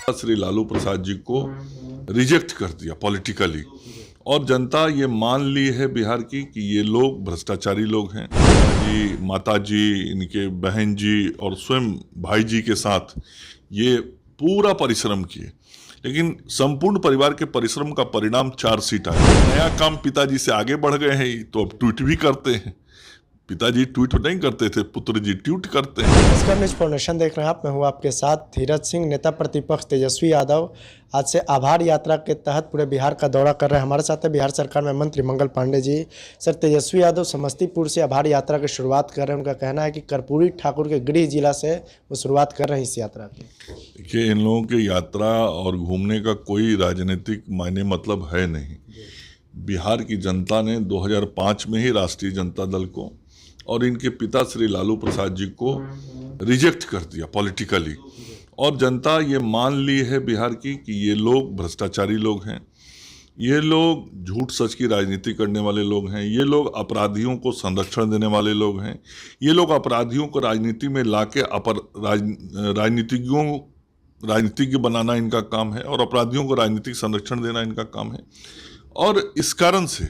श्री लालू प्रसाद जी को रिजेक्ट कर दिया पॉलिटिकली, और जनता ये मान ली है बिहार की कि ये लोग भ्रष्टाचारी लोग हैं। जी, माता जी, इनके बहन जी और स्वयं भाई जी के साथ ये पूरा परिश्रम किए, लेकिन संपूर्ण परिवार के परिश्रम का परिणाम 4 सीट आया। नया काम पिताजी से आगे बढ़ गए हैं, तो अब ट्वीट भी करते हैं। पिताजी ट्वीट नहीं करते थे, पुत्र जी ट्वीट करते हैं। नमस्कार, न्यूज़ फाउंडेशन देख रहे हैं आप। मैं हूं आपके साथ धीरज सिंह। नेता प्रतिपक्ष तेजस्वी यादव आज से आभार यात्रा के तहत पूरे बिहार का दौरा कर रहे हैं। हमारे साथ है बिहार सरकार में मंत्री मंगल पांडे जी। सर, तेजस्वी यादव समस्तीपुर से आभार यात्रा की शुरुआत कर रहे हैं। उनका कहना है कि कर्पूरी ठाकुर के गृह जिला से वो शुरुआत कर रहे हैं इस यात्रा की। देखिए, इन लोगों की यात्रा और घूमने का कोई राजनीतिक मायने मतलब है नहीं। बिहार की जनता ने 2005 में ही राष्ट्रीय जनता दल को और इनके पिता श्री लालू प्रसाद जी को रिजेक्ट कर दिया पॉलिटिकली, और जनता ये मान ली है बिहार की कि ये लोग भ्रष्टाचारी लोग हैं, ये लोग झूठ सच की राजनीति करने वाले लोग हैं, ये लोग अपराधियों को संरक्षण देने वाले लोग हैं, ये लोग अपराधियों को राजनीति में लाके राजनीतिज्ञ बनाना इनका काम है, और अपराधियों को राजनीतिक संरक्षण देना इनका काम है। और इस कारण से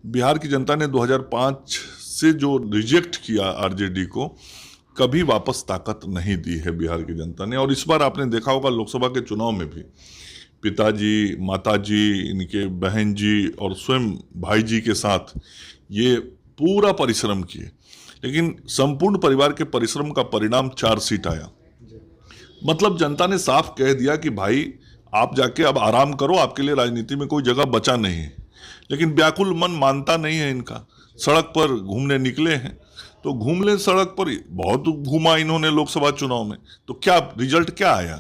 बिहार की जनता ने 2005 से जो रिजेक्ट किया आरजेडी को, कभी वापस ताकत नहीं दी है बिहार की जनता ने। और इस बार आपने देखा होगा लोकसभा के चुनाव में भी पिताजी, माताजी, इनके बहन जी और स्वयं भाई जी के साथ ये पूरा परिश्रम किए, लेकिन संपूर्ण परिवार के परिश्रम का परिणाम 4 सीट आया। मतलब जनता ने साफ कह दिया कि भाई आप जाके अब आराम करो, आपके लिए राजनीति में कोई जगह बचा नहीं है। लेकिन व्याकुल मन मानता नहीं है इनका। सड़क पर घूमने निकले हैं तो घूम ले सड़क पर। बहुत घूमा इन्होंने लोकसभा चुनाव में, तो क्या रिजल्ट क्या आया?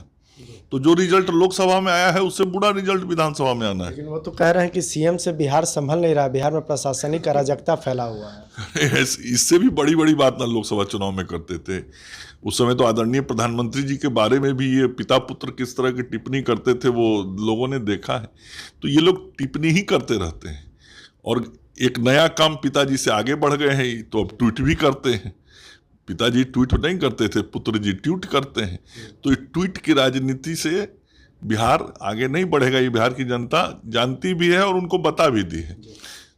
तो जो रिजल्ट लोकसभा में आया है उससे बुरा रिजल्ट विधानसभा में आना है। लेकिन वो तो कह रहे हैं कि सीएम से बिहार संभल नहीं रहा, बिहार में प्रशासनिक अराजकता फैला हुआ है। इससे भी बड़ी बड़ी बात ना लोकसभा चुनाव में करते थे। उस समय तो आदरणीय प्रधानमंत्री जी के बारे में भी ये पिता पुत्र किस तरह की टिप्पणी करते थे वो लोगों ने देखा है। तो ये लोग टिप्पणी ही करते रहते हैं, और एक नया काम पिताजी से आगे बढ़ गए हैं, तो अब ट्वीट भी करते हैं। पिताजी ट्वीट नहीं करते थे, पुत्र जी ट्वीट करते हैं। तो इस ट्वीट की राजनीति से बिहार आगे नहीं बढ़ेगा, ये बिहार की जनता जानती भी है और उनको बता भी दी है।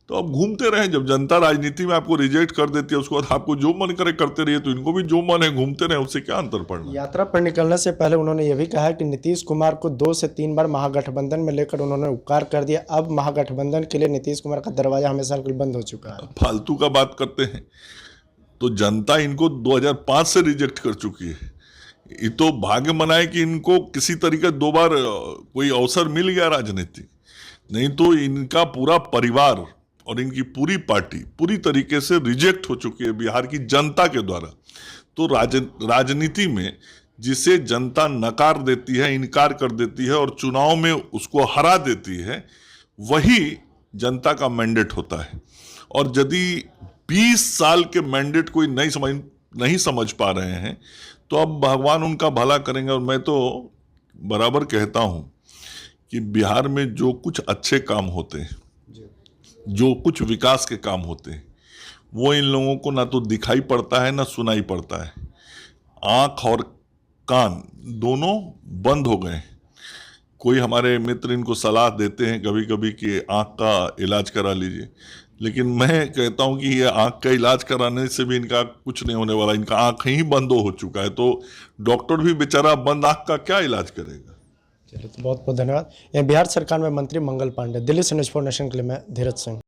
तो अब घूमते रहें। जब जनता राजनीति में आपको रिजेक्ट कर देती है, उसके बाद आपको जो मन करे करते रहिए, तो इनको भी जो मन है घूमते रहें, उससे क्या अंतर पड़ना। यात्रा पर निकलने से पहले उन्होंने यह भी कहा कि नीतीश कुमार को 2 से 3 बार महागठबंधन में लेकर उन्होंने उपकार कर दिया। अब महागठबंधन के लिए नीतीश कुमार का दरवाजा हमेशा के लिए बंद हो चुका है। फालतू का बात करते हैं। तो जनता इनको 2005 से रिजेक्ट कर चुकी है। ये तो भाग्य मनाए कि इनको किसी तरीके 2 बार कोई अवसर मिल गया राजनीतिक, नहीं तो इनका पूरा परिवार और इनकी पूरी पार्टी पूरी तरीके से रिजेक्ट हो चुकी है बिहार की जनता के द्वारा। तो राजनीति में जिसे जनता नकार देती है, इनकार कर देती है और चुनाव में उसको हरा देती है, वही जनता का मैंडेट होता है। और यदि 20 साल के मैंडेट कोई नहीं समझ पा रहे हैं, तो अब भगवान उनका भला करेंगे। और मैं तो बराबर कहता हूं कि बिहार में जो कुछ अच्छे काम होते हैं, जो कुछ विकास के काम होते हैं, वो इन लोगों को ना तो दिखाई पड़ता है ना सुनाई पड़ता है। आँख और कान दोनों बंद हो गए। कोई हमारे मित्र इनको सलाह देते हैं कभी कभी कि आँख का इलाज करा लीजिए, लेकिन मैं कहता हूं कि ये आँख का इलाज कराने से भी इनका कुछ नहीं होने वाला। इनका आँख ही बंद हो चुका है, तो डॉक्टर भी बेचारा बंद आँख का क्या इलाज करेगा। चलिए, तो बहुत बहुत धन्यवाद। ये बिहार सरकार में मंत्री मंगल पांडे। दिल्ली से न्यूज़ फाउंडेशन के लिए मैं धीरज सिंह।